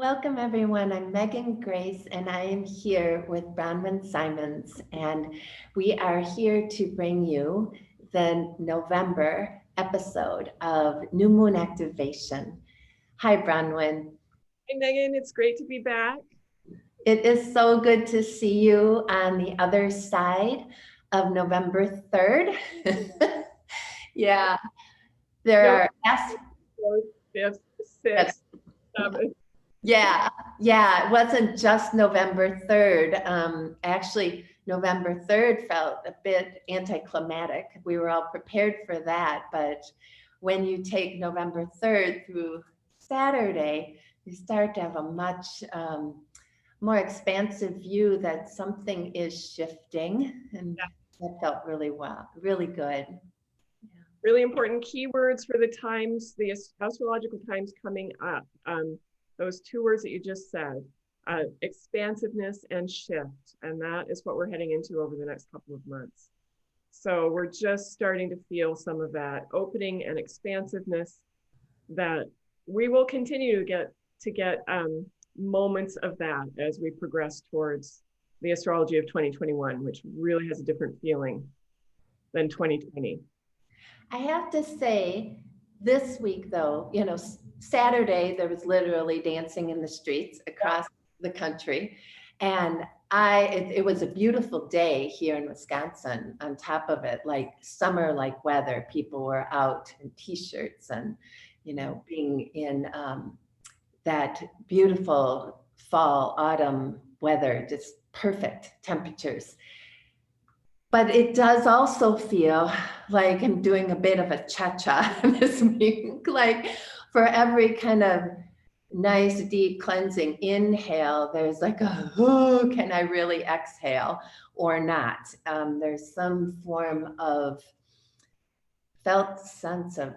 Welcome, everyone. I'm Megan Grace, and I am here with Bronwyn Simons, and we are here to bring you the November episode of New Moon Activation. Hi, Bronwyn. Hey Megan, it's great to be back. It is so good to see you on the other side of November 3rd. Yeah, there No, are fourth, fifth, sixth, seventh. Yeah, it wasn't just November 3rd. Actually, November 3rd felt a bit anticlimactic. We were all prepared for that, but when you take November 3rd through Saturday, you start to have a much more expansive view that something is shifting, and that felt really really good. Really important keywords for the times, the astrological times coming up. Those two words that you just said, expansiveness and shift. And that is what we're heading into over the next couple of months. So we're just starting to feel some of that opening and expansiveness that we will continue to get moments of that as we progress towards the astrology of 2021, which really has a different feeling than 2020. I have to say, this week though, Saturday there was literally dancing in the streets across the country, and it was a beautiful day here in Wisconsin. On top of it, like summer like weather, people were out in t-shirts and being in that beautiful fall autumn weather, just perfect temperatures. But it does also feel like I'm doing a bit of a cha-cha this week. Like for every kind of nice deep cleansing inhale, there's like oh, can I really exhale or not? There's some form of felt sense of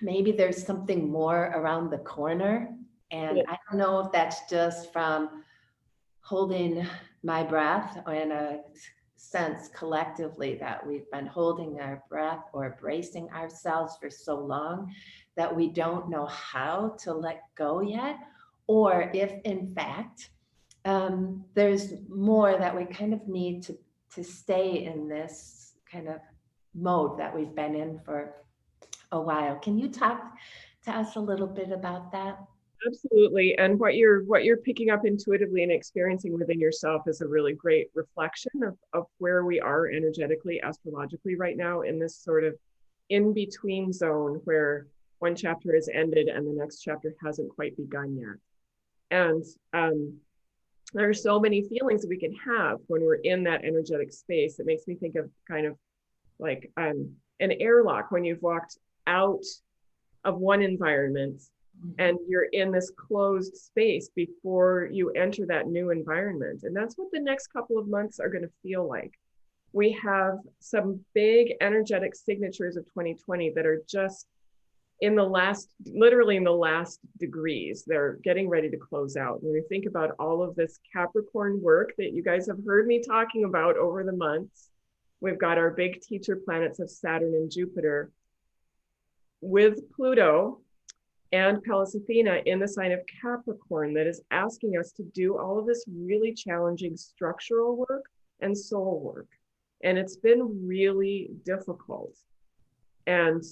maybe there's something more around the corner. And I don't know if that's just from holding my breath and a sense collectively that we've been holding our breath or bracing ourselves for so long that we don't know how to let go yet, or if in fact there's more that we kind of need to stay in this kind of mode that we've been in for a while. Can you talk to us a little bit about that? Absolutely. And what you're picking up intuitively and experiencing within yourself is a really great reflection of where we are energetically, astrologically right now in this sort of in-between zone where one chapter is ended and the next chapter hasn't quite begun yet. And there are so many feelings that we can have when we're in that energetic space. It makes me think of kind of like an airlock when you've walked out of one environment and you're in this closed space before you enter that new environment. And that's what the next couple of months are going to feel like. We have some big energetic signatures of 2020 that are just literally in the last degrees. They're getting ready to close out. When we think about all of this Capricorn work that you guys have heard me talking about over the months, we've got our big teacher planets of Saturn and Jupiter with Pluto and Pallas Athena in the sign of Capricorn that is asking us to do all of this really challenging structural work and soul work. And it's been really difficult. And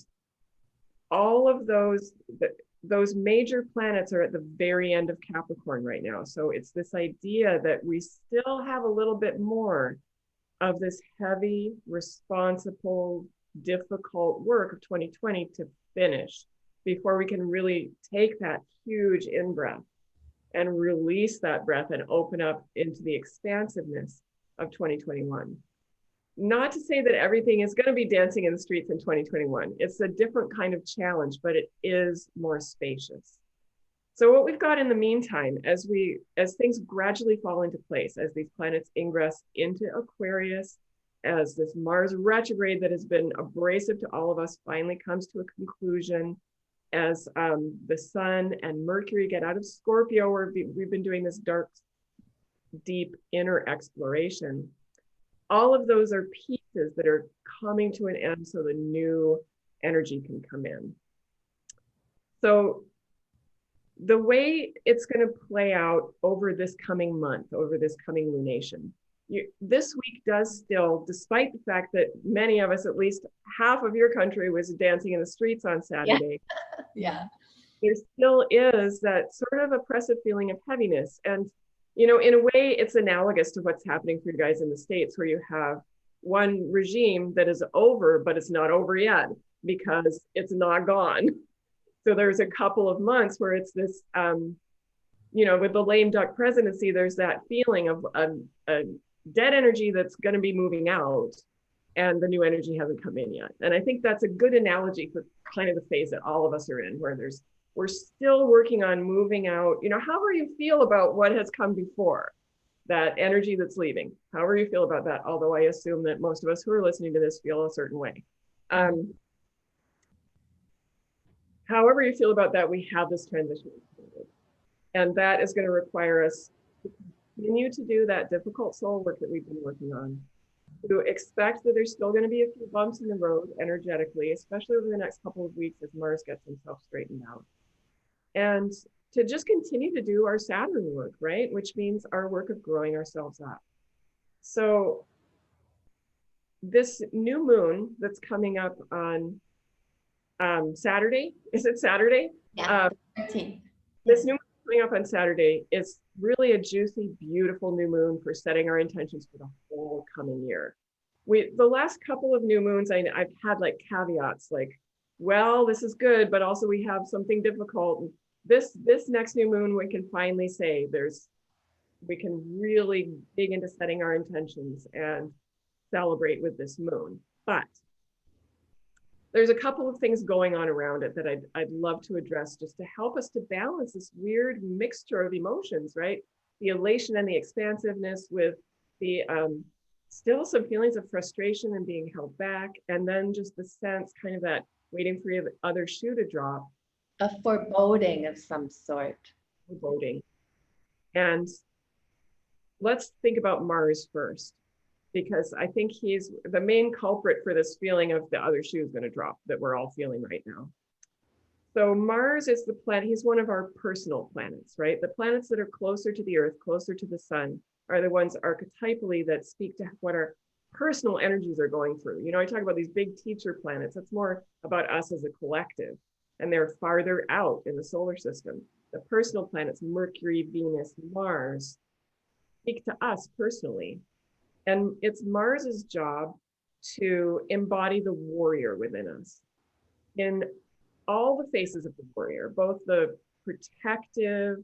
all of those major planets are at the very end of Capricorn right now. So it's this idea that we still have a little bit more of this heavy, responsible, difficult work of 2020 to finish before we can really take that huge in-breath and release that breath and open up into the expansiveness of 2021. Not to say that everything is going to be dancing in the streets in 2021. It's a different kind of challenge, but it is more spacious. So what we've got in the meantime, as things gradually fall into place, as these planets ingress into Aquarius, as this Mars retrograde that has been abrasive to all of us finally comes to a conclusion, as the Sun and Mercury get out of Scorpio, where we've been doing this dark, deep inner exploration. All of those are pieces that are coming to an end so the new energy can come in. So the way it's going to play out over this coming month, over this coming lunation, this week does still, despite the fact that many of us, at least half of your country, was dancing in the streets on Saturday. Yeah. There still is that sort of oppressive feeling of heaviness. And, you know, in a way, it's analogous to what's happening for you guys in the States, where you have one regime that is over, but it's not over yet because it's not gone. So there's a couple of months where it's this, you know, with the lame duck presidency, there's that feeling of a dead energy that's going to be moving out, and the new energy hasn't come in yet. And I think that's a good analogy for kind of the phase that all of us are in, where we're still working on moving out, you know, however you feel about what has come before, that energy that's leaving, however you feel about that, although I assume that most of us who are listening to this feel a certain way. However you feel about that, we have this transition. And that is going to require us to continue to do that difficult soul work that we've been working on, to expect that there's still going to be a few bumps in the road energetically, especially over the next couple of weeks as Mars gets himself straightened out. And to just continue to do our Saturn work, right? Which means our work of growing ourselves up. So this new moon that's coming up on Saturday, is it Saturday? Yeah, 13th. This new moon coming up on Saturday is really a juicy, beautiful new moon for setting our intentions for the whole coming year. The last couple of new moons, I've had like caveats like, well, this is good, but also we have something difficult. This next new moon, we can finally say we can really dig into setting our intentions and celebrate with this moon. But there's a couple of things going on around it that I'd love to address, just to help us to balance this weird mixture of emotions, right? The elation and the expansiveness with the still some feelings of frustration and being held back. And then just the sense, kind of that waiting for the other shoe to drop. A foreboding of some sort. Foreboding. And let's think about Mars first, because I think he's the main culprit for this feeling of the other shoe is going to drop that we're all feeling right now. So Mars is the planet, he's one of our personal planets, right? The planets that are closer to the Earth, closer to the sun, are the ones archetypally that speak to what our personal energies are going through. You know, I talk about these big teacher planets. That's more about us as a collective, and they're farther out in the solar system. The personal planets, Mercury, Venus, Mars, speak to us personally. And it's Mars's job to embody the warrior within us in all the faces of the warrior, both the protective,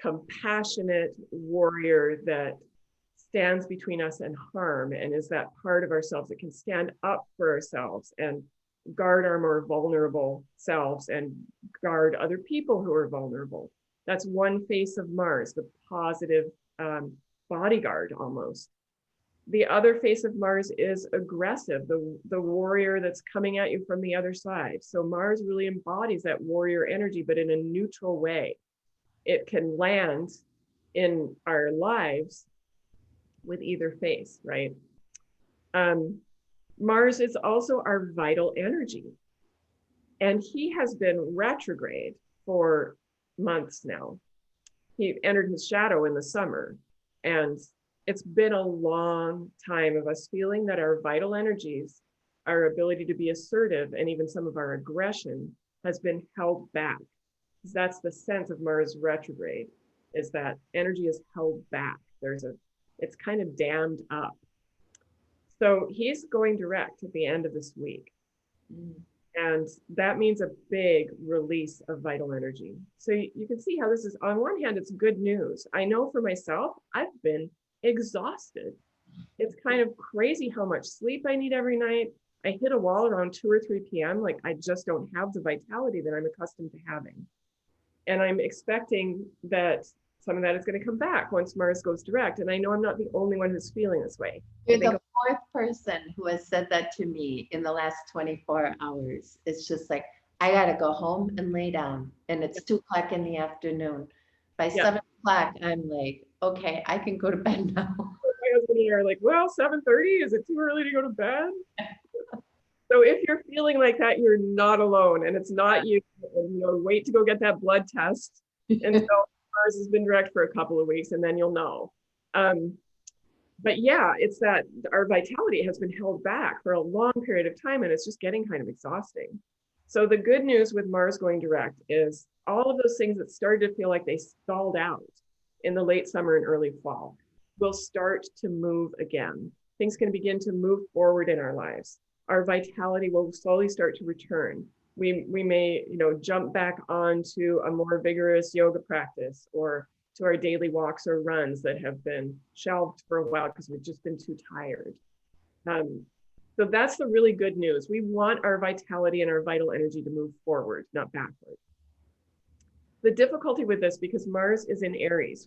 compassionate warrior that stands between us and harm, and is that part of ourselves that can stand up for ourselves and guard our more vulnerable selves and guard other people who are vulnerable. That's one face of Mars, the positive bodyguard almost. The other face of Mars is aggressive, the warrior that's coming at you from the other side. So Mars really embodies that warrior energy, but in a neutral way. It can land in our lives with either face, right? Mars is also our vital energy. And he has been retrograde for months now. He entered his shadow in the summer, and it's been a long time of us feeling that our vital energies, our ability to be assertive, and even some of our aggression has been held back. That's the sense of Mars retrograde, is that energy is held back. It's kind of dammed up. So he's going direct at the end of this week. And that means a big release of vital energy. So you can see how this is, on one hand, it's good news. I know for myself, I've been exhausted. It's kind of crazy how much sleep I need every night. I hit a wall around 2 or 3 p.m. Like I just don't have the vitality that I'm accustomed to having. And I'm expecting that some of that is going to come back once Mars goes direct. And I know I'm not the only one who's feeling this way. You're the fourth person who has said that to me in the last 24 hours. It's just like, I got to go home and lay down. And it's 2 o'clock in the afternoon. By 7 o'clock, I'm like, okay, I can go to bed now. My husband and I are like, well, 7:30, is it too early to go to bed? So if you're feeling like that, you're not alone, and it's not you. And, wait to go get that blood test until Mars has been direct for a couple of weeks, and then you'll know. But yeah, it's that our vitality has been held back for a long period of time, and it's just getting kind of exhausting. So the good news with Mars going direct is all of those things that started to feel like they stalled out in the late summer and early fall will start to move again. Things can begin to move forward in our lives. Our vitality will slowly start to return. We may, jump back onto a more vigorous yoga practice, or to our daily walks or runs that have been shelved for a while because we've just been too tired. So that's the really good news. We want our vitality and our vital energy to move forward, not backward. The difficulty with this, because Mars is in Aries,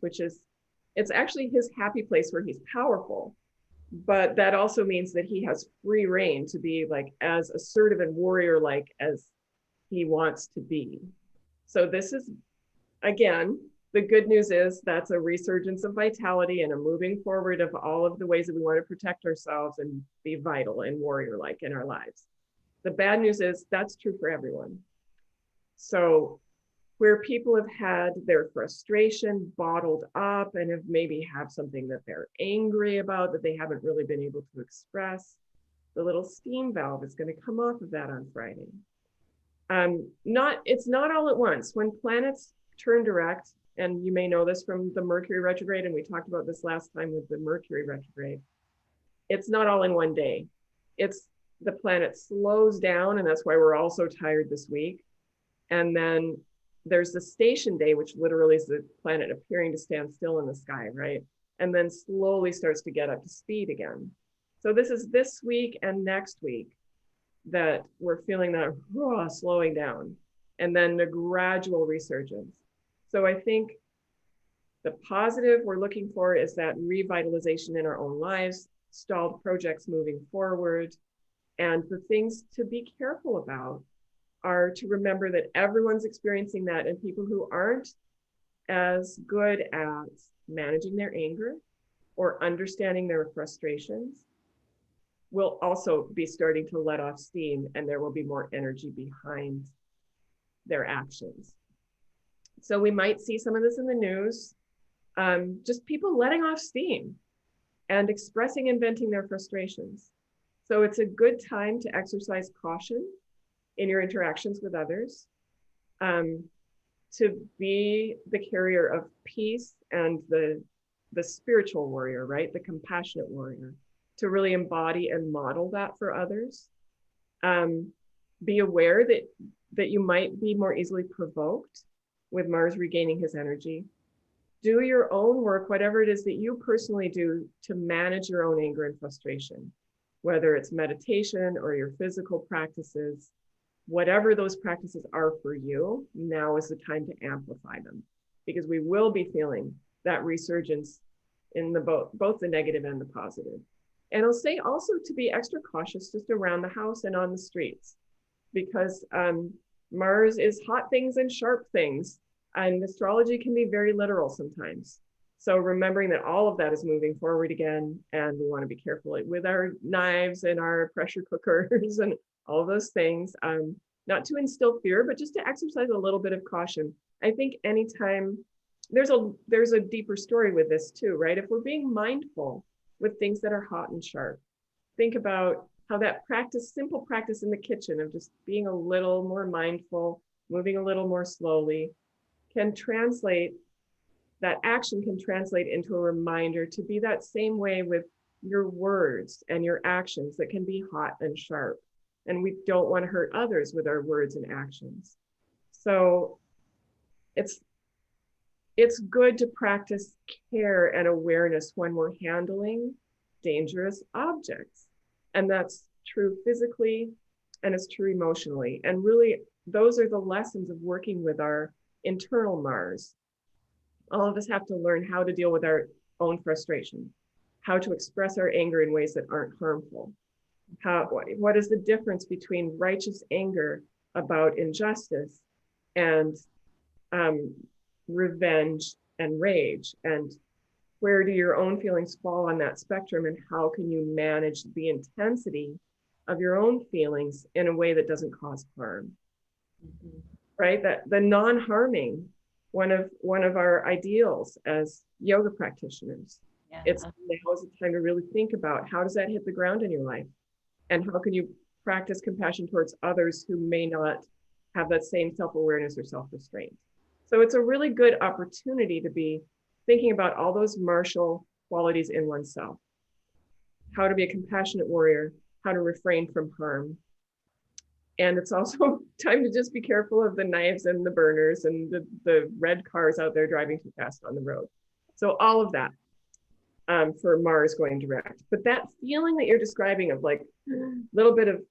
it's actually his happy place where he's powerful, but that also means that he has free reign to be like as assertive and warrior-like as he wants to be. So this is, again, the good news is that's a resurgence of vitality and a moving forward of all of the ways that we want to protect ourselves and be vital and warrior-like in our lives. The bad news is that's true for everyone. So where people have had their frustration bottled up and have something that they're angry about that they haven't really been able to express, the little steam valve is going to come off of that on Friday. It's not all at once. When planets turn direct, and you may know this from the Mercury retrograde, and we talked about this last time with the Mercury retrograde, it's not all in one day. It's the planet slows down, and that's why we're all so tired this week. And then there's the station day, which literally is the planet appearing to stand still in the sky, right? And then slowly starts to get up to speed again. So this is this week and next week that we're feeling that slowing down, and then the gradual resurgence. So I think the positive we're looking for is that revitalization in our own lives, stalled projects moving forward, and the things to be careful about are to remember that everyone's experiencing that, and people who aren't as good at managing their anger or understanding their frustrations will also be starting to let off steam, and there will be more energy behind their actions. So we might see some of this in the news, just people letting off steam and expressing and venting their frustrations. So it's a good time to exercise caution in your interactions with others, to be the carrier of peace and the spiritual warrior, right? The compassionate warrior, to really embody and model that for others. Be aware that you might be more easily provoked with Mars regaining his energy. Do your own work, whatever it is that you personally do to manage your own anger and frustration, whether it's meditation or your physical practices. Whatever those practices are for you, now is the time to amplify them, because we will be feeling that resurgence in both the negative and the positive. And I'll say also to be extra cautious just around the house and on the streets, because Mars is hot things and sharp things, and astrology can be very literal sometimes. So remembering that all of that is moving forward again, and we want to be careful with our knives and our pressure cookers and all those things, not to instill fear, but just to exercise a little bit of caution. I think anytime there's a deeper story with this too, right? If we're being mindful with things that are hot and sharp, think about how that simple practice in the kitchen of just being a little more mindful, moving a little more slowly, that action can translate into a reminder to be that same way with your words and your actions that can be hot and sharp. And we don't want to hurt others with our words and actions. So it's good to practice care and awareness when we're handling dangerous objects. And that's true physically, and it's true emotionally. And really, those are the lessons of working with our internal Mars. All of us have to learn how to deal with our own frustration, how to express our anger in ways that aren't harmful. What is the difference between righteous anger about injustice and revenge and rage? And where do your own feelings fall on that spectrum? And how can you manage the intensity of your own feelings in a way that doesn't cause harm, Mhm. right? That the non-harming, one of our ideals as yoga practitioners. Yeah. It's now is the time to really think about how does that hit the ground in your life? And how can you practice compassion towards others who may not have that same self-awareness or self-restraint? So it's a really good opportunity to be thinking about all those martial qualities in oneself, how to be a compassionate warrior, how to refrain from harm. And it's also time to just be careful of the knives and the burners and the red cars out there driving too fast on the road. So all of that for Mars going direct. But that feeling that you're describing of like a little bit of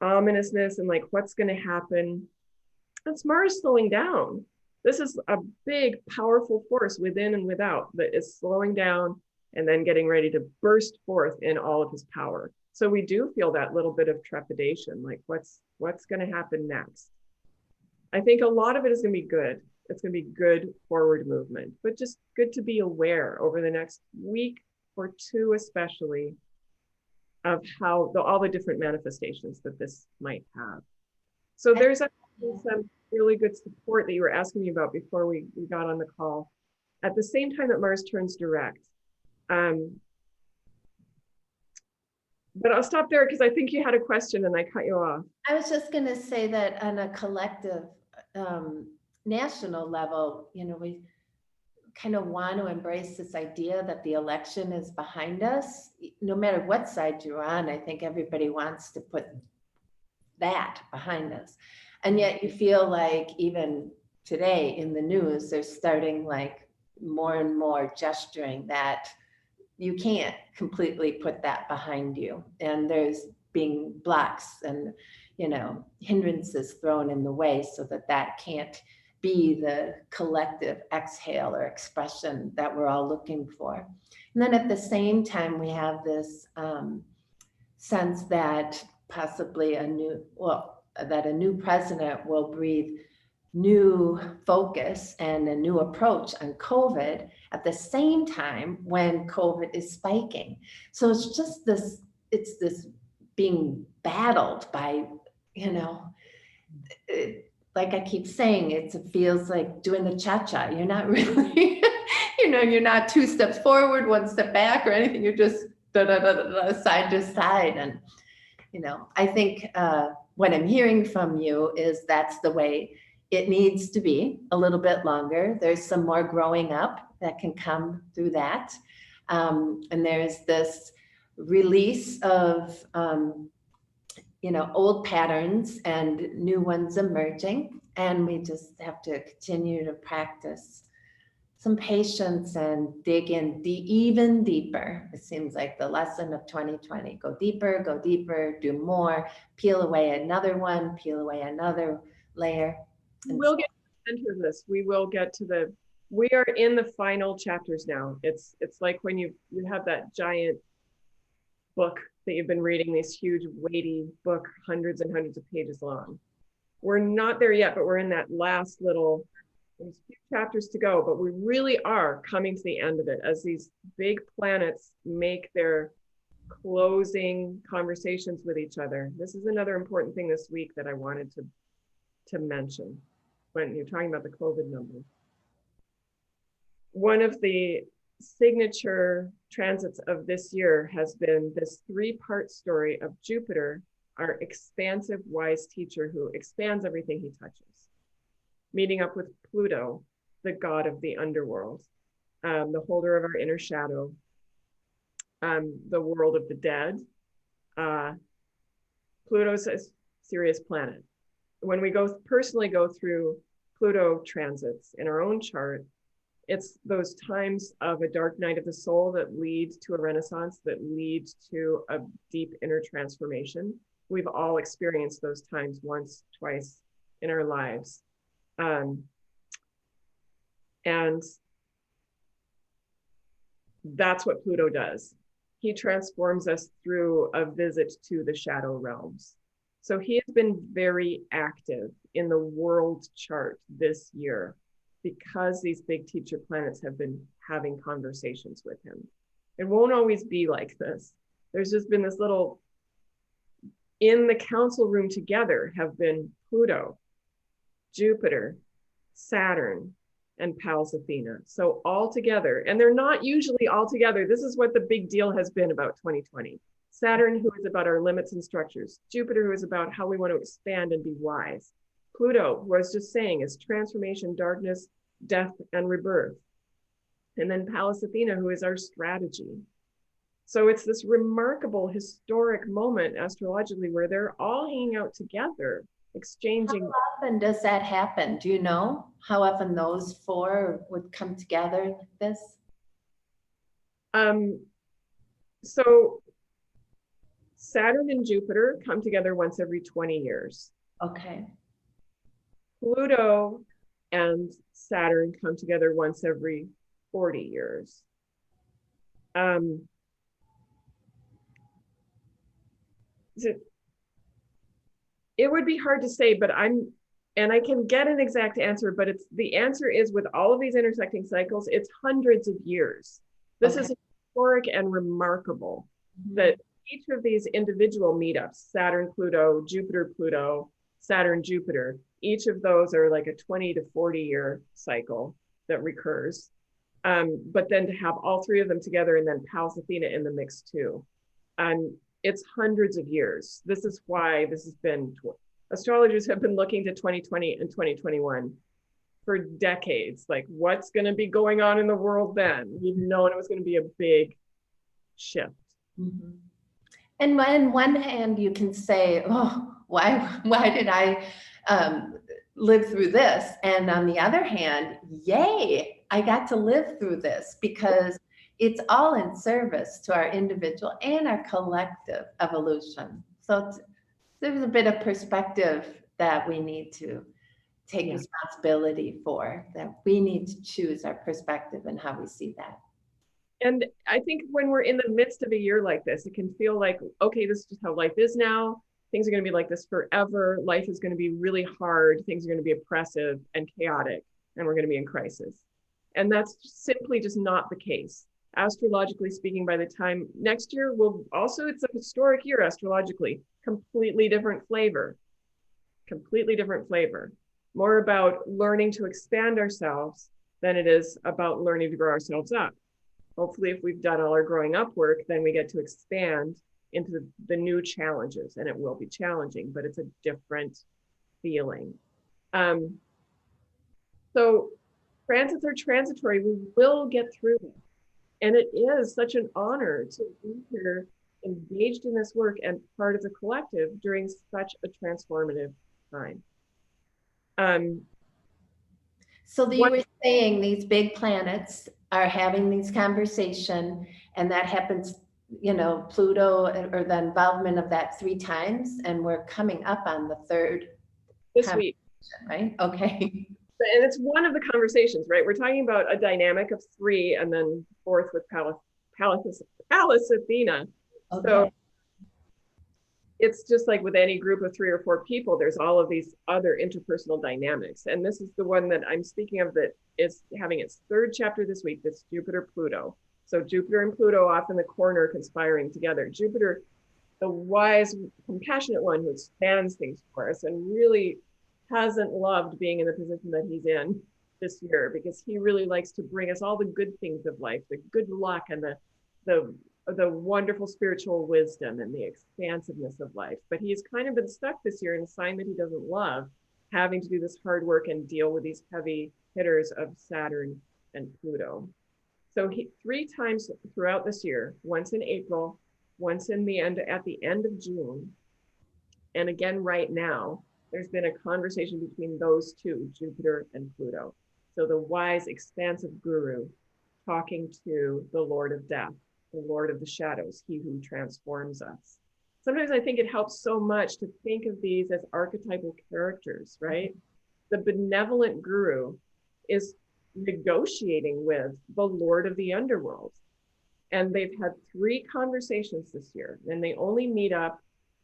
ominousness and like what's going to happen, that's Mars slowing down. This is a big, powerful force within and without that is slowing down and then getting ready to burst forth in all of his power. So we do feel that little bit of trepidation, like what's going to happen next. I think a lot of it is going to be good. It's going to be good forward movement, but just good to be aware over the next week or two, especially, of how all the different manifestations that this might have. So there's some really good support that you were asking me about before we got on the call. At the same time that Mars turns direct. But I'll stop there because I think you had a question and I cut you off. I was just going to say that on a collective national level, we kind of want to embrace this idea that the election is behind us. No matter what side you're on, I think everybody wants to put that behind us. And yet you feel like even today in the news, they're starting like more and more gesturing that you can't completely put that behind you. And there's being blocks and, hindrances thrown in the way so that can't be the collective exhale or expression that we're all looking for. And then at the same time, we have this sense that possibly a new president will breathe new focus and a new approach on COVID at the same time when COVID is spiking. So it's just it's this being battled by, like I keep saying, it feels like doing the cha-cha. You're not really, you're not two steps forward, one step back or anything. You're just side to side. And, I think what I'm hearing from you is that's the way it needs to be, a little bit longer. There's some more growing up that can come through that. And there's this release of, old patterns and new ones emerging. And we just have to continue to practice some patience and dig in even deeper. It seems like the lesson of 2020, go deeper, do more, peel away another one, peel away another layer. We'll get to the center of this. We are in the final chapters now. It's like when you have that giant book that you've been reading, this huge weighty book, hundreds and hundreds of pages long. We're not there yet, but we're in that last there's a few chapters to go, but we really are coming to the end of it as these big planets make their closing conversations with each other. This is another important thing this week that I wanted to mention when you're talking about the COVID numbers. One of the signature transits of this year has been this 3-part story of Jupiter, our expansive, wise teacher who expands everything he touches, meeting up with Pluto, the god of the underworld, the holder of our inner shadow, the world of the dead. Pluto's a serious planet. When we personally go through Pluto transits in our own chart, it's those times of a dark night of the soul that lead to a renaissance, that lead to a deep inner transformation. We've all experienced those times once, twice in our lives. And that's what Pluto does. He transforms us through a visit to the shadow realms. So he has been very active in the world chart this year because these big teacher planets have been having conversations with him. It won't always be like this. There's just been this little in the council room together have been Pluto, Jupiter, Saturn, and Pallas Athena. So all together, and they're not usually all together. This is what the big deal has been about 2020. Saturn, who is about our limits and structures. Jupiter, who is about how we want to expand and be wise. Pluto, who I was just saying, is transformation, darkness, death, and rebirth. And then Pallas Athena, who is our strategy. So it's this remarkable historic moment astrologically where they're all hanging out together, exchanging. How often does that happen? Do you know how often those four would come together like this? So Saturn and Jupiter come together once every 20 years. Okay. Pluto and Saturn come together once every 40 years. It would be hard to say, but I can get an exact answer, but the answer is with all of these intersecting cycles, it's hundreds of years. This is historic and remarkable that each of these individual meetups, Saturn, Pluto, Jupiter, Pluto, Saturn, Jupiter, each of those are like a 20 to 40 year cycle that recurs. But then to have all three of them together and then Pallas Athena in the mix too. It's hundreds of years. This is why this has been, astrologers have been looking to 2020 and 2021 for decades. Like, what's going to be going on in the world then? We've known it was going to be a big shift. Mm-hmm. And on one hand, you can say, oh, why did I live through this? And on the other hand, yay, I got to live through this because it's all in service to our individual and our collective evolution. So there's a bit of perspective that we need to take responsibility for, that we need to choose our perspective and how we see that. And I think when we're in the midst of a year like this, it can feel like, okay, this is just how life is now. Things are going to be like this forever. Life is going to be really hard. Things are going to be oppressive and chaotic, and we're going to be in crisis. And that's simply just not the case. Astrologically speaking, by the time next year, it's a historic year astrologically, completely different flavor, more about learning to expand ourselves than it is about learning to grow ourselves up. Hopefully, if we've done all our growing up work, then we get to expand into the new challenges, and it will be challenging, but it's a different feeling. So transits are transitory. We will get through it. And it is such an honor to be here engaged in this work and part of the collective during such a transformative time. So you were saying these big planets are having these conversations, and that happens, Pluto or the involvement of that 3 times, and we're coming up on the 3rd this week, right? Okay. And it's one of the conversations, right? We're talking about a dynamic of 3 and then 4th with Pallas Athena. Okay. So it's just like with any group of 3 or 4 people, there's all of these other interpersonal dynamics. And this is the one that I'm speaking of that is having its 3rd chapter this week. That's Jupiter-Pluto. So Jupiter and Pluto off in the corner conspiring together. Jupiter, the wise, compassionate one who expands things for us and really hasn't loved being in the position that he's in this year, because he really likes to bring us all the good things of life, the good luck and the wonderful spiritual wisdom and the expansiveness of life. But he's kind of been stuck this year in a sign that he doesn't love, having to do this hard work and deal with these heavy hitters of Saturn and Pluto. So 3 times throughout this year, once in April, once at the end of June, and again right now, there's been a conversation between those 2, Jupiter and Pluto. So the wise, expansive guru talking to the Lord of Death, the Lord of the Shadows, he who transforms us. Sometimes I think it helps so much to think of these as archetypal characters, right? The benevolent guru is negotiating with the Lord of the Underworld. And they've had 3 conversations this year, and they only meet up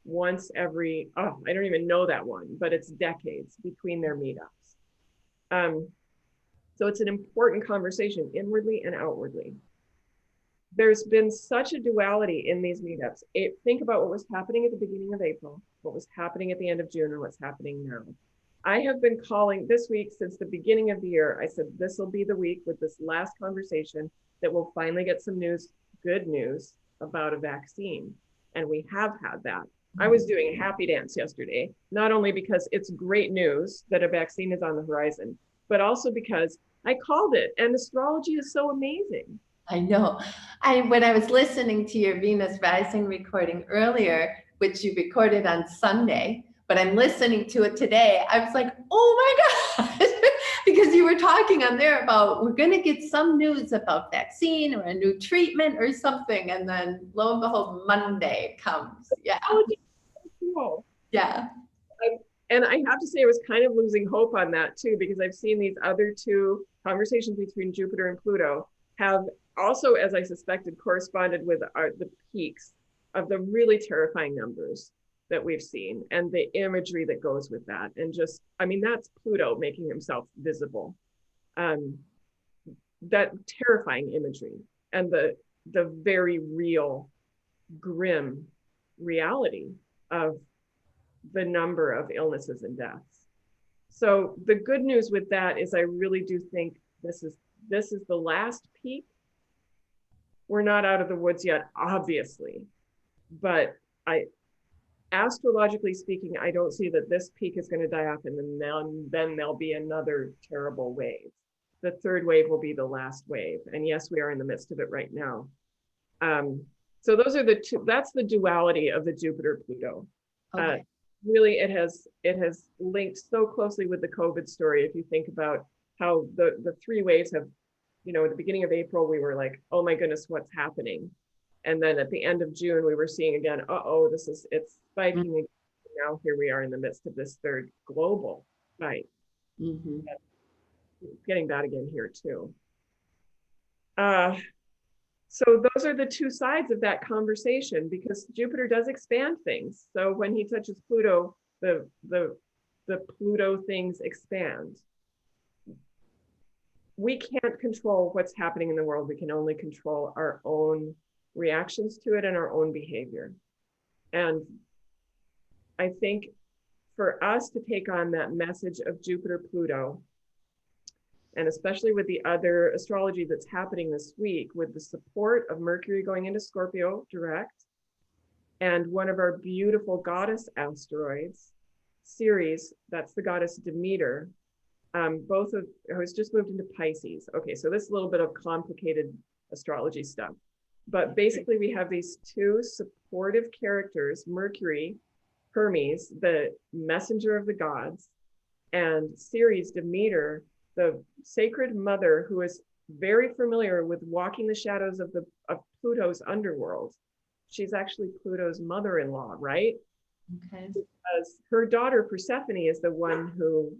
once every, I don't even know that one, but it's decades between their meetups. So it's an important conversation inwardly and outwardly. There's been such a duality in these meetups. Think about what was happening at the beginning of April what was happening at the end of June and what's happening now. I have been calling this week since the beginning of the year. I said, this will be the week with this last conversation that we'll finally get some news, good news about a vaccine. And we have had that. I was doing a happy dance yesterday, not only because it's great news that a vaccine is on the horizon, but also because I called it, and astrology is so amazing. I know. When I was listening to your Venus Rising recording earlier, which you recorded on Sunday, but I'm listening to it today, I was like, oh my God, because you were talking on there about we're going to get some news about vaccine or a new treatment or something. And then lo and behold, Monday comes. Yeah. Oh, cool. Yeah. And I have to say, I was kind of losing hope on that too, because I've seen these other two conversations between Jupiter and Pluto have also, as I suspected, corresponded with the peaks of the really terrifying numbers that we've seen and the imagery that goes with that. And just, I mean, that's Pluto making himself visible. That terrifying imagery and the very real, grim reality of the number of illnesses and deaths. So the good news with that is I really do think this is the last peak. We're not out of the woods yet, obviously, but astrologically speaking, I don't see that this peak is going to die off, and then there'll be another terrible wave. The third wave will be the last wave, and yes, we are in the midst of it right now. So those are the two. That's the duality of the Jupiter-Pluto. Okay. Really, it has linked so closely with the COVID story. If you think about how the three waves have, at the beginning of April, we were like, oh my goodness, what's happening? And then at the end of June, we were seeing again, it's spiking again. Now here we are in the midst of this third global fight. Mm-hmm. Getting that again here too. So those are the two sides of that conversation, because Jupiter does expand things. So when he touches Pluto, the Pluto things expand. We can't control what's happening in the world. We can only control our own reactions to it and our own behavior. And I think for us to take on that message of Jupiter-Pluto, and especially with the other astrology that's happening this week, with the support of Mercury going into Scorpio direct, and one of our beautiful goddess asteroids, Ceres, that's the goddess Demeter, who's just moved into Pisces. Okay, so this is a little bit of complicated astrology stuff. But basically we have these two supportive characters, Mercury, Hermes, the messenger of the gods, and Ceres, Demeter, the sacred mother, who is very familiar with walking the shadows of Pluto's underworld. She's actually Pluto's mother-in-law, right? Okay. Because her daughter Persephone is the one who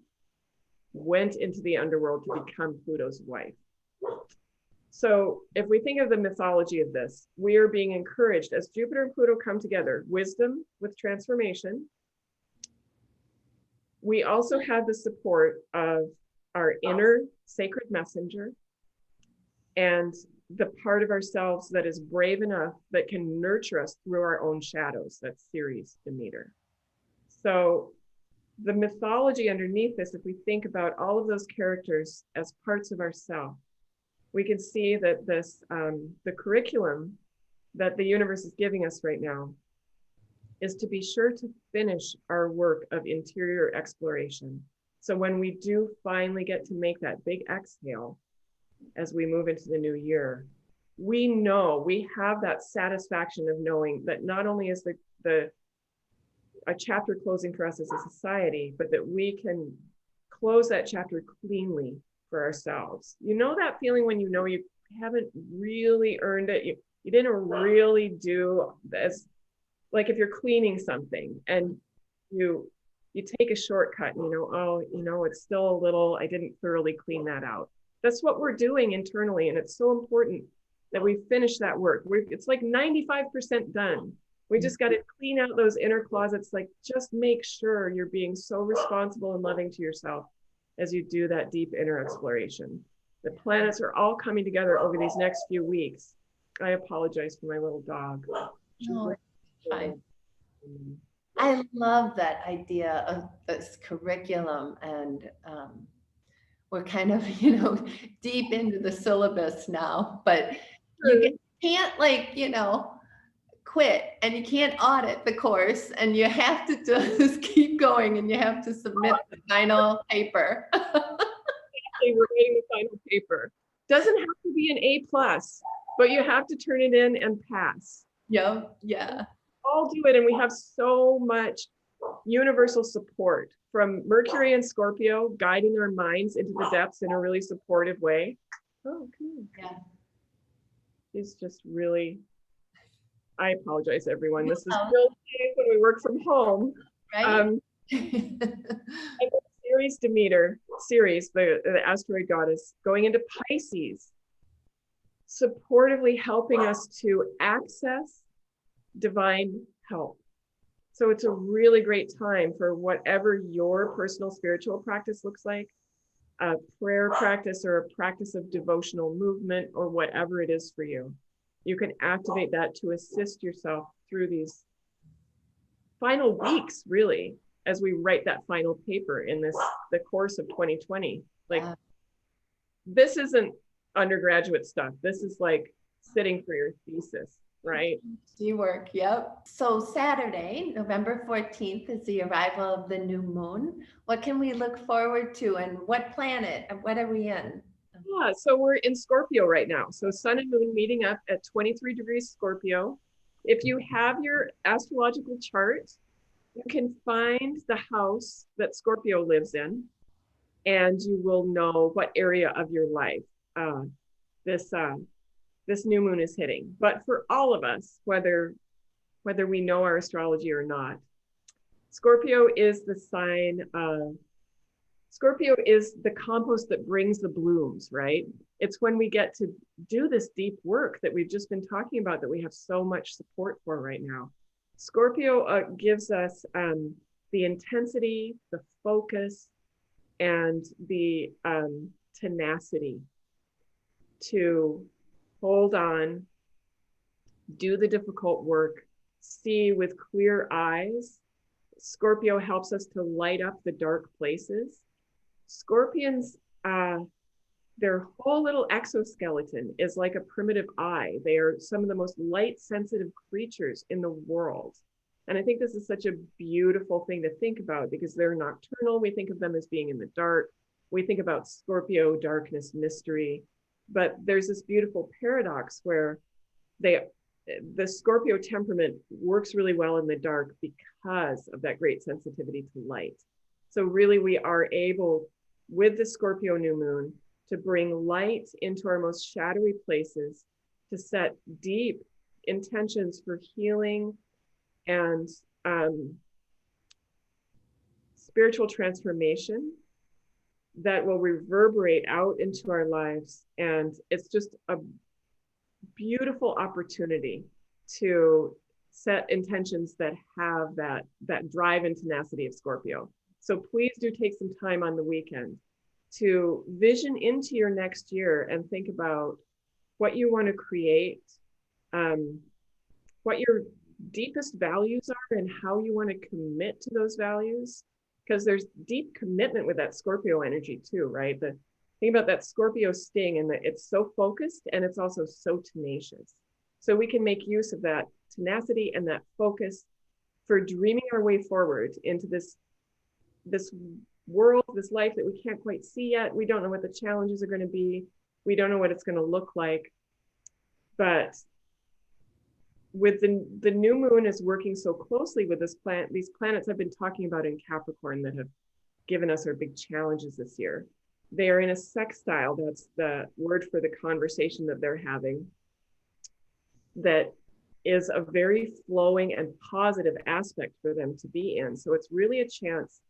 went into the underworld to become Pluto's wife. So if we think of the mythology of this, we are being encouraged as Jupiter and Pluto come together, wisdom with transformation. We also have the support of our inner sacred messenger and the part of ourselves that is brave enough that can nurture us through our own shadows. That's Ceres, Demeter. So the mythology underneath this, if we think about all of those characters as parts of ourself, we can see that this, the curriculum that the universe is giving us right now is to be sure to finish our work of interior exploration. So when we do finally get to make that big exhale as we move into the new year, we know, we have that satisfaction of knowing that not only is a chapter closing for us as a society, but that we can close that chapter cleanly for ourselves. You know that feeling when you know you haven't really earned it, you didn't really do as, like if you're cleaning something and you take a shortcut and it's still a little, I didn't thoroughly clean that out. That's what we're doing internally. And it's so important that we finish that work. It's like 95% done. We just got to clean out those inner closets. Like, just make sure you're being so responsible and loving to yourself as you do that deep inner exploration. The planets are all coming together over these next few weeks. I apologize for my little dog. No, fine. I love that idea of this curriculum and we're kind of, deep into the syllabus now, but can't like, quit and you can't audit the course and you have to just keep going and you have to submit the final paper. We're writing the final paper. Doesn't have to be an A+, but you have to turn it in and pass. Yep. Yeah. All do it, and we have so much universal support from Mercury and Scorpio guiding our minds into the depths in a really supportive way. Oh, cool. Yeah. It's just really, I apologize, everyone. This is real safe when we work from home. Right. Ceres, the asteroid goddess, going into Pisces, supportively helping us to access divine help. So it's a really great time for whatever your personal spiritual practice looks like, a prayer practice or a practice of devotional movement or whatever it is for you. You can activate that to assist yourself through these final weeks, really, as we write that final paper in the course of 2020. Like, this isn't undergraduate stuff. This is like sitting for your thesis, right? Do work, yep. So Saturday, November 14th is the arrival of the new moon. What can we look forward to and what planet and what are we in? Yeah, so we're in Scorpio right now. So Sun and Moon meeting up at 23 degrees Scorpio. If you have your astrological chart, you can find the house that Scorpio lives in, and you will know what area of your life this new moon is hitting. But for all of us, whether we know our astrology or not, Scorpio is the sign of, Scorpio is the compost that brings the blooms, right? It's when we get to do this deep work that we've just been talking about that we have so much support for right now. Scorpio gives us the intensity, the focus, and the tenacity to hold on, do the difficult work, see with clear eyes. Scorpio helps us to light up the dark places. Scorpions, their whole little exoskeleton is like a primitive eye. They are some of the most light sensitive creatures in the world. And I think this is such a beautiful thing to think about because they're nocturnal. We think of them as being in the dark. We think about Scorpio, darkness, mystery. But there's this beautiful paradox where the Scorpio temperament works really well in the dark because of that great sensitivity to light. So really we are able, with the Scorpio new moon, to bring light into our most shadowy places, to set deep intentions for healing and spiritual transformation that will reverberate out into our lives. And it's just a beautiful opportunity to set intentions that have that drive and tenacity of Scorpio. So please do take some time on the weekend to vision into your next year and think about what you want to create, what your deepest values are and how you want to commit to those values. Because there's deep commitment with that Scorpio energy too, right? The thing about that Scorpio sting and that it's so focused and it's also so tenacious. So we can make use of that tenacity and that focus for dreaming our way forward into this world, this life that we can't quite see yet. We don't know what the challenges are going to be. We don't know what it's going to look like. But with the new moon is working so closely with these planets I've been talking about in Capricorn that have given us our big challenges this year. They are in a sextile. That's the word for the conversation that they're having. That is a very flowing and positive aspect for them to be in. So it's really a chance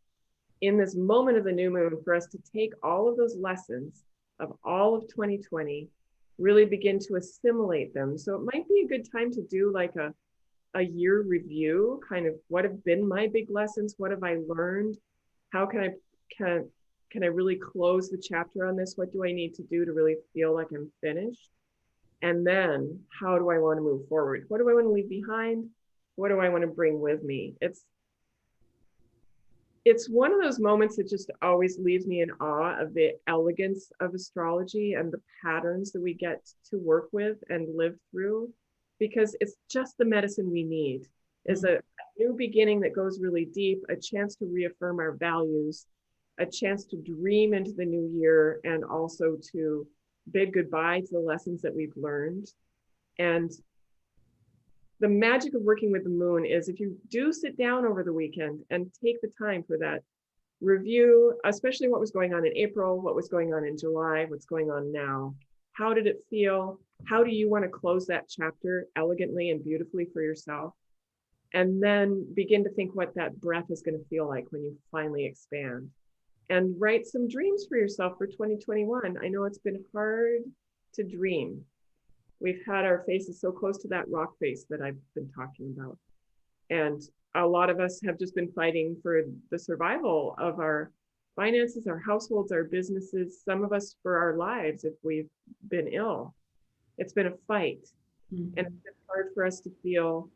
in this moment of the new moon for us to take all of those lessons of all of 2020, really begin to assimilate them. So it might be a good time to do like a year review, kind of what have been my big lessons? What have I learned? How can I really close the chapter on this? What do I need to do to really feel like I'm finished? And then how do I want to move forward? What do I want to leave behind? What do I want to bring with me? it's one of those moments that just always leaves me in awe of the elegance of astrology and the patterns that we get to work with and live through, because it's just the medicine we need. Is a new beginning that goes really deep, a chance to reaffirm our values, a chance to dream into the new year, and also to bid goodbye to the lessons that we've learned. And the magic of working with the moon is if you do sit down over the weekend and take the time for that review, especially what was going on in April, what was going on in July, what's going on now. How did it feel? How do you want to close that chapter elegantly and beautifully for yourself? And then begin to think what that breath is going to feel like when you finally expand. And write some dreams for yourself for 2021. I know it's been hard to dream. We've had our faces so close to that rock face that I've been talking about. And a lot of us have just been fighting for the survival of our finances, our households, our businesses, some of us for our lives if we've been ill. It's been a fight. And it's been hard for us to feel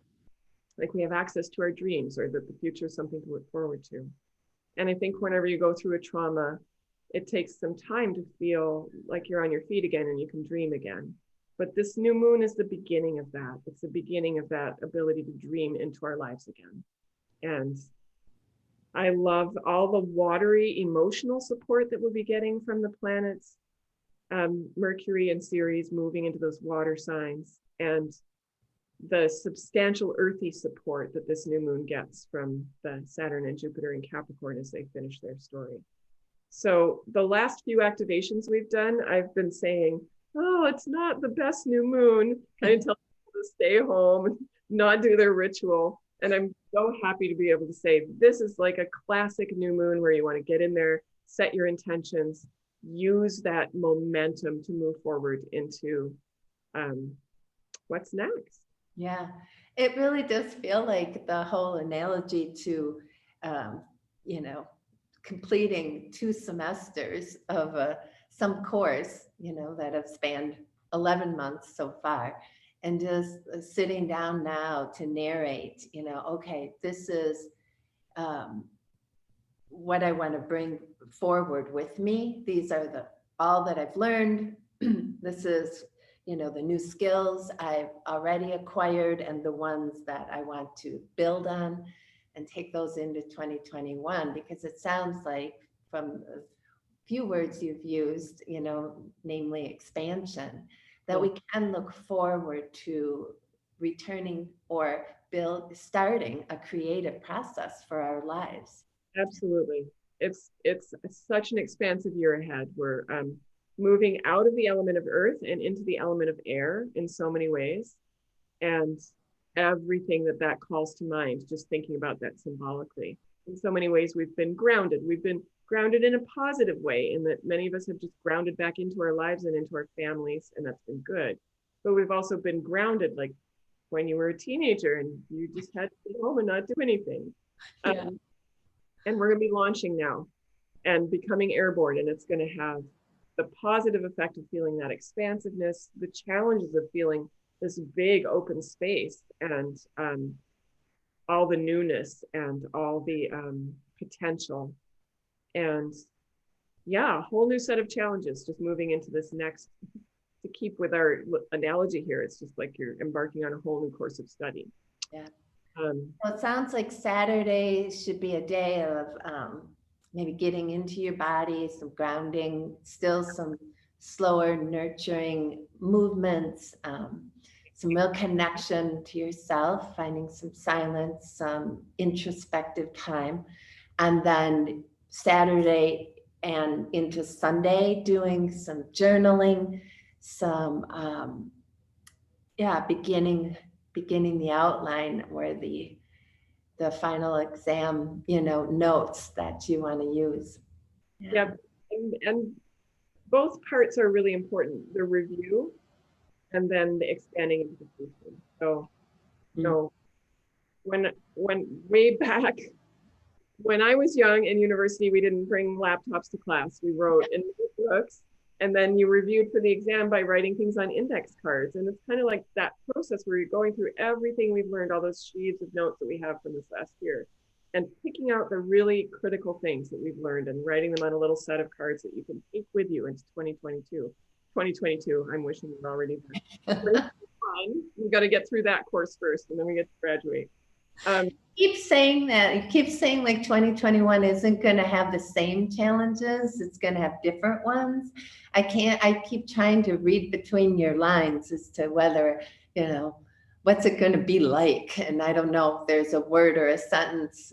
like we have access to our dreams or that the future is something to look forward to. And I think whenever you go through a trauma, it takes some time to feel like you're on your feet again and you can dream again. But this new moon is the beginning of that. It's the beginning of that ability to dream into our lives again. And I love all the watery emotional support that we'll be getting from the planets, Mercury and Ceres moving into those water signs, and the substantial earthy support that this new moon gets from the Saturn and Jupiter in Capricorn as they finish their story. So the last few activations we've done, I've been saying, oh, it's not the best new moon. I tell people to stay home, not do their ritual. And I'm so happy to be able to say, this is like a classic new moon where you want to get in there, set your intentions, use that momentum to move forward into what's next. Yeah, it really does feel like the whole analogy to, completing 2 semesters of some course, that have spanned 11 months so far, and just sitting down now to narrate, okay, this is what I want to bring forward with me. These are all that I've learned. This is the new skills I've already acquired and the ones that I want to build on and take those into 2021, because it sounds like from the few words you've used, namely expansion, that we can look forward to returning or starting a creative process for our lives. Absolutely. It's such an expansive year ahead. We're moving out of the element of earth and into the element of air in so many ways. And everything that calls to mind, just thinking about that symbolically. In so many ways, we've been grounded. We've been grounded in a positive way, in that many of us have just grounded back into our lives and into our families, and that's been good. But we've also been grounded, like when you were a teenager and you just had to stay home and not do anything. Yeah. And we're going to be launching now and becoming airborne, and it's going to have the positive effect of feeling that expansiveness, the challenges of feeling this big open space, and all the newness and all the potential. And yeah, a whole new set of challenges just moving into this next, to keep with our analogy here, it's just like you're embarking on a whole new course of study. Yeah. Well, it sounds like Saturday should be a day of maybe getting into your body, some grounding, still some slower, nurturing movements, some real connection to yourself, finding some silence, some introspective time. And then Saturday and into Sunday, doing some journaling, some, beginning the outline where the final exam, notes that you want to use. Yeah. And both parts are really important, the review and then the expanding into the future. So, when way back, when I was young in university, we didn't bring laptops to class. We wrote in books, and then you reviewed for the exam by writing things on index cards. And it's kind of like that process where you're going through everything we've learned, all those sheets of notes that we have from this last year. and picking out the really critical things that we've learned and writing them on a little set of cards that you can take with you into 2022. 2022, I'm wishing you're already there. We've got to get through that course first, and then we get to graduate. Keep saying that. You keep saying like 2021 isn't going to have the same challenges. It's going to have different ones. I keep trying to read between your lines as to whether, what's it going to be like? And I don't know if there's a word or a sentence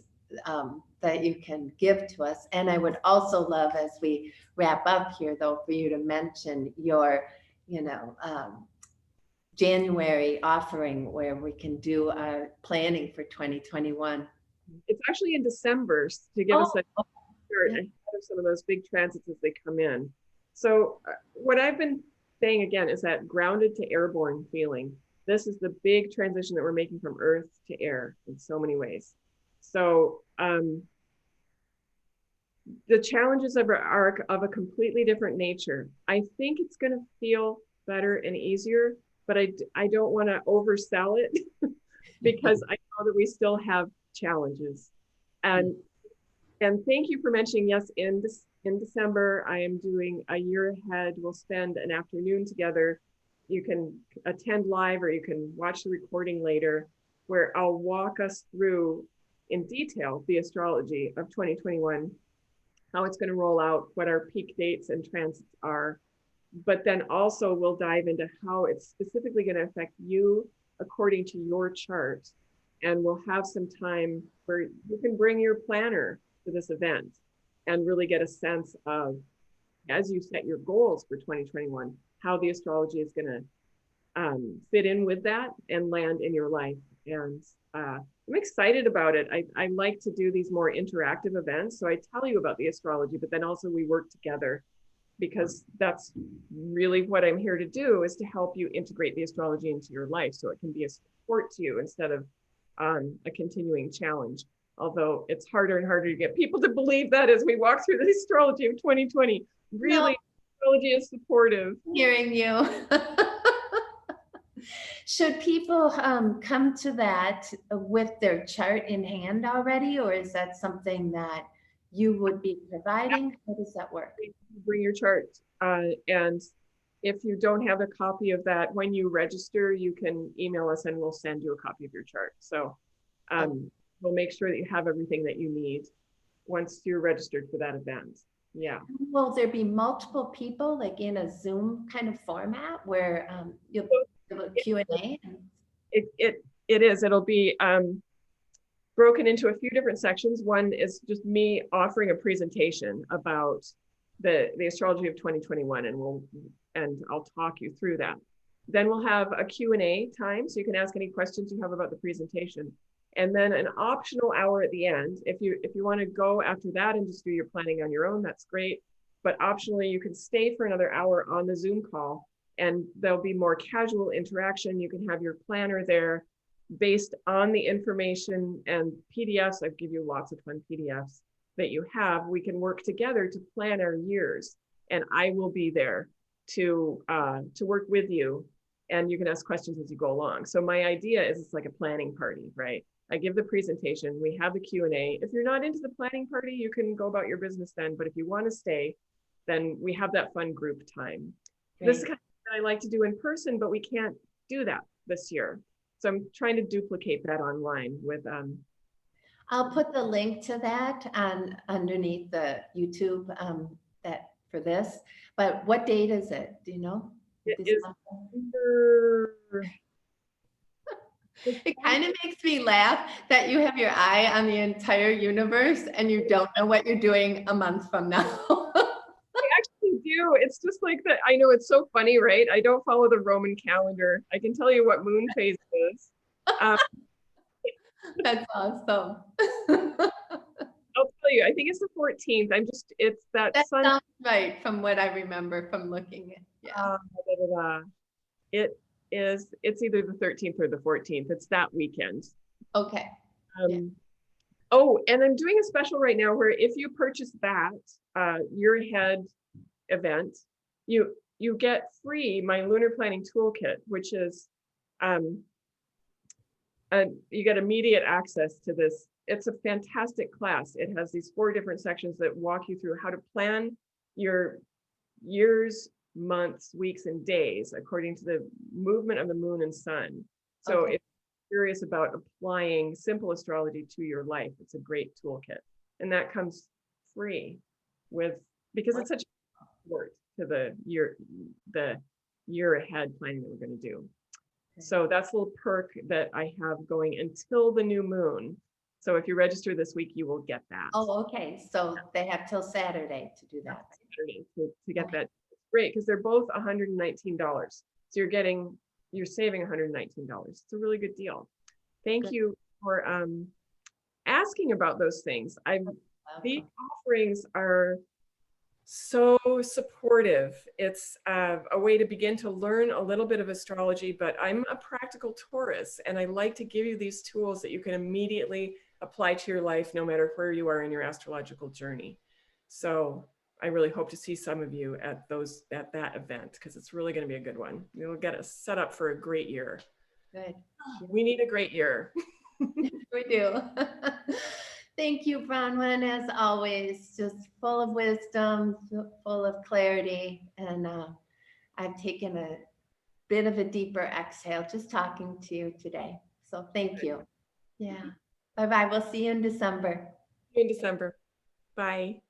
that you can give to us. And I would also love, as we wrap up here, though, for you to mention your, January offering where we can do our planning for 2021. It's actually in December to give us a start ahead of some of those big transits as they come in. So what I've been saying again is that grounded to airborne feeling. This is the big transition that we're making from earth to air in so many ways. So the challenges are of a completely different nature. I think it's going to feel better and easier, but I don't want to oversell it because I know that we still have challenges. And thank you for mentioning, yes, in December, I am doing a year ahead. We'll spend an afternoon together. You can attend live or you can watch the recording later, where I'll walk us through in detail the astrology of 2021, how it's going to roll out, what our peak dates and transits are. But then also we'll dive into how it's specifically going to affect you according to your chart. And we'll have some time where you can bring your planner to this event and really get a sense of, as you set your goals for 2021, how the astrology is going to fit in with that and land in your life. And I'm excited about it. I like to do these more interactive events. So I tell you about the astrology, but then also we work together, because that's really what I'm here to do, is to help you integrate the astrology into your life so it can be a support to you instead of a continuing challenge. Although it's harder and harder to get people to believe that as we walk through the astrology of 2020. Really, astrology is supportive. Hearing you. Should people come to that with their chart in hand already, or is that something that you would be providing? How does that work? Bring your chart. And if you don't have a copy of that, when you register, you can email us and we'll send you a copy of your chart. So we'll make sure that you have everything that you need once you're registered for that event. Yeah. Will there be multiple people, like in a Zoom kind of format where you'll have a Q&A? It is. It'll be broken into a few different sections. One is just me offering a presentation about the astrology of 2021, and I'll talk you through that. Then we'll have a Q&A time, so you can ask any questions you have about the presentation. And then an optional hour at the end. If you want to go after that and just do your planning on your own, that's great. But optionally, you can stay for another hour on the Zoom call, and there'll be more casual interaction. You can have your planner there based on the information and PDFs. I'll give you lots of fun PDFs that you have. We can work together to plan our years, and I will be there to work with you, and you can ask questions as you go along. So my idea is it's like a planning party, right? I give the presentation, we have the Q&A. If you're not into the planning party, you can go about your business then, but if you want to stay, then we have that fun group time. Great. This is kind of what I like to do in person, but we can't do that this year. So I'm trying to duplicate that online with I'll put the link to that underneath the YouTube that for this. But what date is it? Do you know? It is December. It kind of makes me laugh that you have your eye on the entire universe and you don't know what you're doing a month from now. I actually do. It's just like that. I know, it's so funny, right? I don't follow the Roman calendar. I can tell you what moon phase is. That's awesome. I'll tell you, I think it's the 14th. It's that sun. Sounds right from what I remember from looking at. Yeah. It's either the 13th or the 14th. It's that weekend. Okay. Oh, and I'm doing a special right now where if you purchase that Year Ahead event, you get free my Lunar Planning Toolkit, which is you get immediate access to this it's a fantastic class. It has these 4 different sections that walk you through how to plan your years, months, weeks, and days according to the movement of the moon and sun. So Okay. if you're curious about applying simple astrology to your life, it's a great toolkit. And that comes free with, because it's such a support to the year ahead planning that we're going to do. So that's a little perk that I have going until the new moon. So if you register this week, you will get that. Oh, okay. So they have till Saturday to do that. Saturday to get Okay. that. It's great because they're both $119. So you're saving $119. It's a really good deal. Thank Good. you for asking about those things. These offerings are so supportive. It's a way to begin to learn a little bit of astrology, but I'm a practical Taurus and I like to give you these tools that you can immediately apply to your life no matter where you are in your astrological journey. So I really hope to see some of you at that event because it's really going to be a good one. You'll get us set up for a great year. Good. We need a great year. We do. Thank you, Bronwyn, as always, just full of wisdom, full of clarity. And I've taken a bit of a deeper exhale just talking to you today. So thank you. Yeah. Bye-bye. We'll see you in December. In December. Bye.